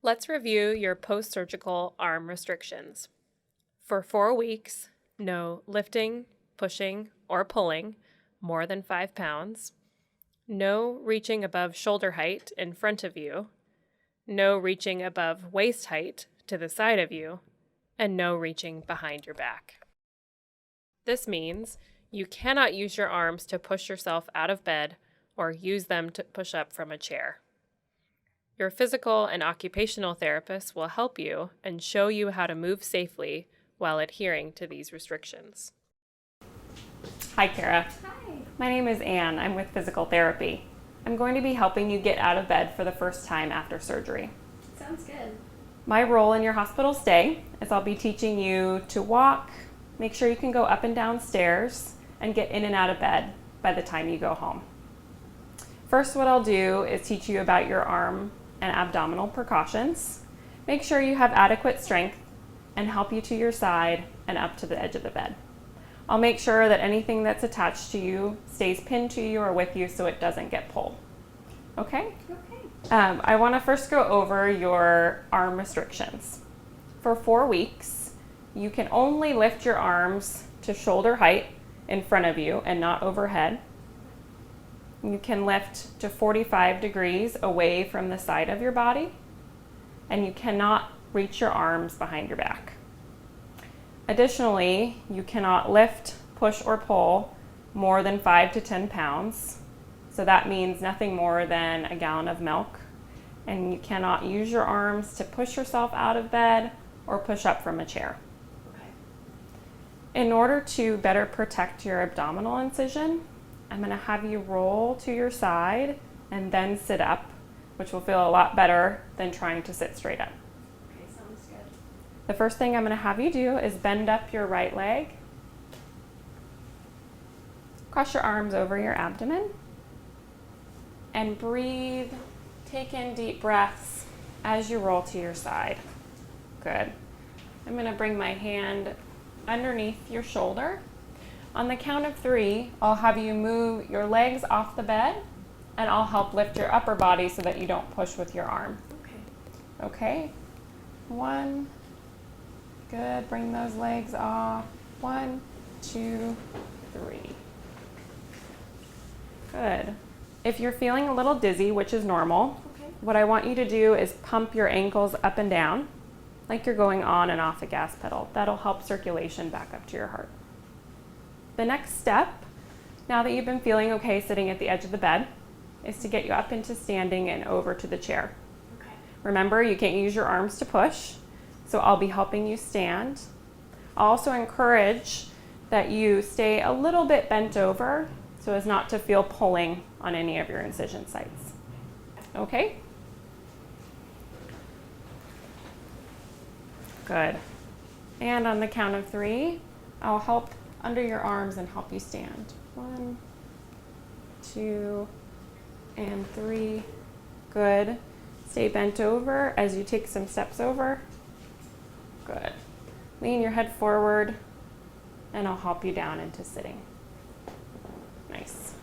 Let's review your post-surgical arm restrictions. For 4 weeks, no lifting, pushing, or pulling more than 5 pounds, no reaching above shoulder height in front of you, no reaching above waist height to the side of you, and no reaching behind your back. This means you cannot use your arms to push yourself out of bed or use them to push up from a chair. Your physical and occupational therapists will help you and show you how to move safely while adhering to these restrictions. Hi, Kara. Hi. My name is Anne. I'm with physical therapy. I'm going to be helping you get out of bed for the first time after surgery. Sounds good. My role in your hospital stay is I'll be teaching you to walk, make sure you can go up and down stairs, and get in and out of bed by the time you go home. First, what I'll do is teach you about your arm and abdominal precautions, make sure you have adequate strength, and help you to your side and up to the edge of the bed. I'll make sure that anything that's attached to you stays pinned to you or with you so it doesn't get pulled. Okay? Okay. I want to first go over your arm restrictions. For 4 weeks, you can only lift your arms to shoulder height in front of you and not overhead. You can lift to 45 degrees away from the side of your body, and you cannot reach your arms behind your back. Additionally, you cannot lift, push, or pull more than 5 to 10 pounds. So that means nothing more than a gallon of milk. And you cannot use your arms to push yourself out of bed or push up from a chair. Okay. In order to better protect your abdominal incision, I'm going to have you roll to your side and then sit up, which will feel a lot better than trying to sit straight up. Okay, sounds good. The first thing I'm going to have you do is bend up your right leg, cross your arms over your abdomen, and breathe. Take in deep breaths as you roll to your side. Good. I'm going to bring my hand underneath your shoulder. On the count of 3, I'll have you move your legs off the bed, and I'll help lift your upper body so that you don't push with your arm. Okay. Okay? 1. Good. Bring those legs off. 1, 2, 3. Good. If you're feeling a little dizzy, which is normal, Okay. what I want you to do is pump your ankles up and down like you're going on and off a gas pedal. That'll help circulation back up to your heart. The next step, now that you've been feeling okay sitting at the edge of the bed, is to get you up into standing and over to the chair. Okay. Remember, you can't use your arms to push, so I'll be helping you stand. I'll also encourage that you stay a little bit bent over so as not to feel pulling on any of your incision sites. Okay? Good. And on the count of 3, I'll help under your arms and help you stand. 1, 2, and 3. Good. Stay bent over as you take some steps over. Good. Lean your head forward, and I'll help you down into sitting. Nice.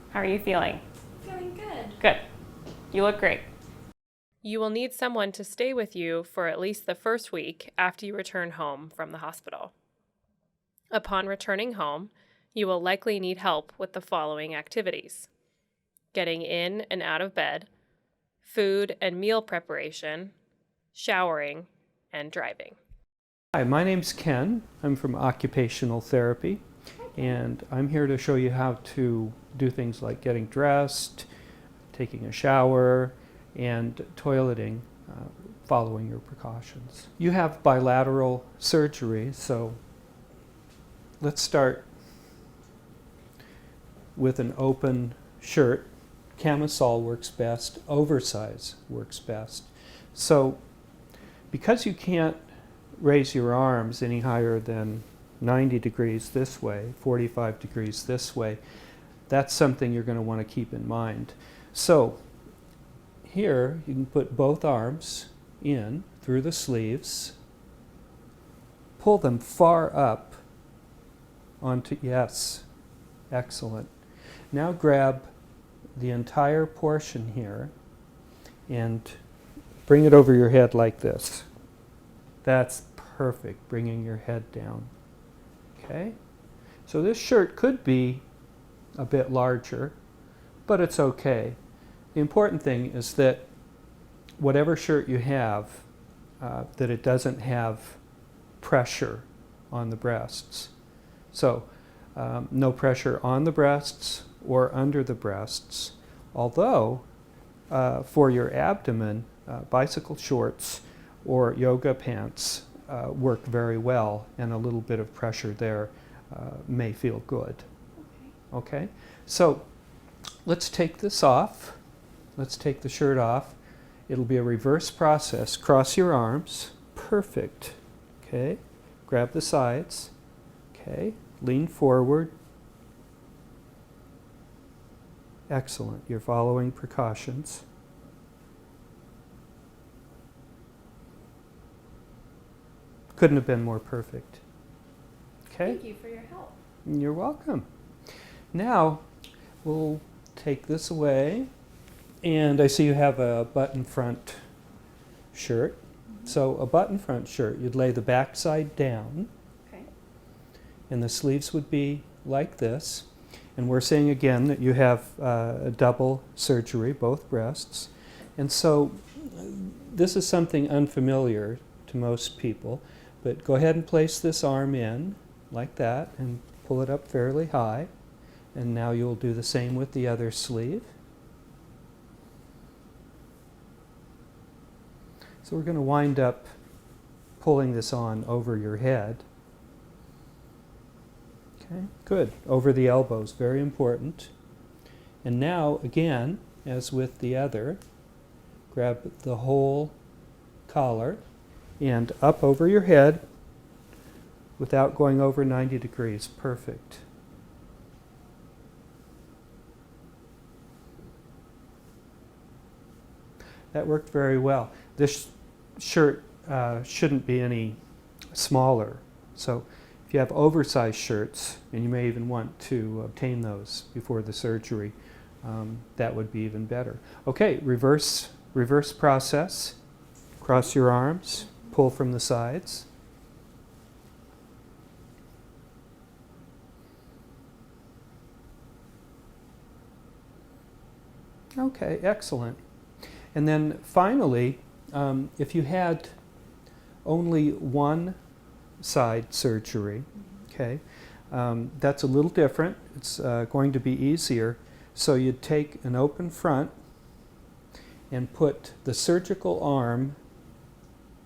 How are you feeling? Feeling good. Good. You look great. You will need someone to stay with you for at least the first week after you return home from the hospital. Upon returning home, you will likely need help with the following activities: getting in and out of bed, food and meal preparation, showering, and driving. Hi, my name's Ken. I'm from Occupational Therapy, and I'm here to show you how to do things like getting dressed, taking a shower, and toileting, following your precautions. You have bilateral surgery, so let's start with an open shirt. Camisole works best, oversize works best. So because you can't raise your arms any higher than 90 degrees this way, 45 degrees this way, that's something you're going to want to keep in mind. So here you can put both arms in through the sleeves, pull them far up onto, yes, excellent. Now grab the entire portion here and bring it over your head like this. That's perfect, bringing your head down. Okay? So this shirt could be a bit larger, but it's okay. The important thing is that whatever shirt you have, that it doesn't have pressure on the breasts. So no pressure on the breasts or under the breasts, although for your abdomen, bicycle shorts or yoga pants work very well, and a little bit of pressure there may feel good. Okay? So let's take this off. Let's take the shirt off. It'll be a reverse process. Cross your arms. Perfect. Okay? Grab the sides. Okay? Lean forward. Excellent. You're following precautions. Couldn't have been more perfect. Okay? Thank you for your help. You're welcome. Now, we'll take this away. And I see you have a button front shirt. So a button front shirt, you'd lay the back side down. Okay. And the sleeves would be like this. And we're saying again that you have a double surgery, both breasts. And so this is something unfamiliar to most people. But go ahead and place this arm in like that and pull it up fairly high. And now you'll do the same with the other sleeve. So we're going to wind up pulling this on over your head. Okay, good. Over the elbows, very important. And now, again, as with the other, grab the whole collar and up over your head without going over 90 degrees. Perfect. That worked very well. This shirt shouldn't be any smaller. So if you have oversized shirts, and you may even want to obtain those before the surgery, that would be even better. Okay, reverse process. Cross your arms, pull from the sides. Okay, excellent. And then finally, if you had only one side surgery, okay, that's a little different. It's going to be easier. So you'd take an open front and put the surgical arm,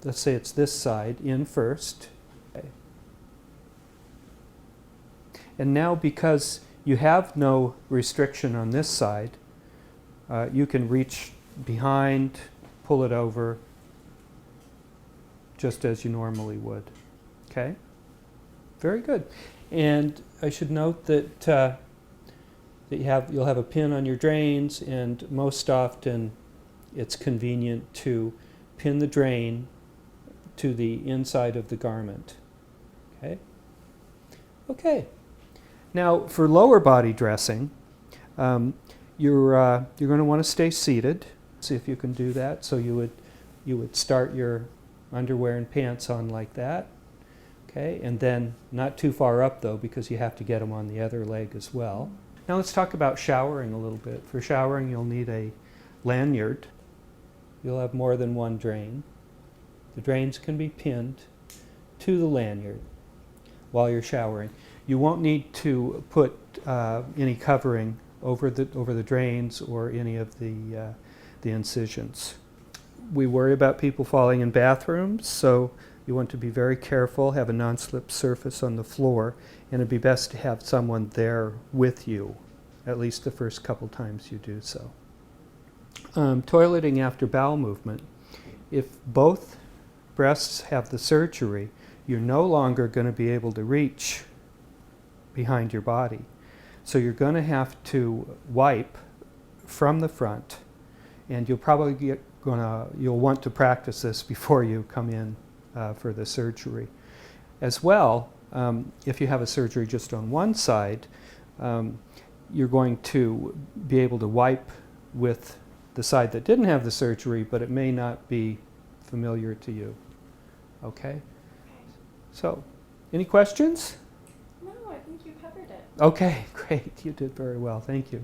let's say it's this side, in first. Okay. And now because you have no restriction on this side, you can reach behind, pull it over, just as you normally would. Okay? Very good. And I should note that you'll have a pin on your drains, and most often it's convenient to pin the drain to the inside of the garment. Okay? Okay. Now, for lower body dressing, you're going to want to stay seated. See if you can do that. So you would start your underwear and pants on like that. Okay, and then not too far up though, because you have to get them on the other leg as well. Now let's talk about showering a little bit. For showering, you'll need a lanyard. You'll have more than one drain. The drains can be pinned to the lanyard while you're showering. You won't need to put any covering over the drains or any of the incisions. We worry about people falling in bathrooms, so you want to be very careful, have a non-slip surface on the floor, and it'd be best to have someone there with you, at least the first couple times you do so. Toileting after bowel movement. If both breasts have the surgery, you're no longer going to be able to reach behind your body. So you're going to have to wipe from the front, and you'll probably you'll want to practice this before you come in for the surgery. As well, if you have a surgery just on one side, you're going to be able to wipe with the side that didn't have the surgery, but it may not be familiar to you. Okay? So, any questions? No, I think you covered it. Okay, great. You did very well. Thank you.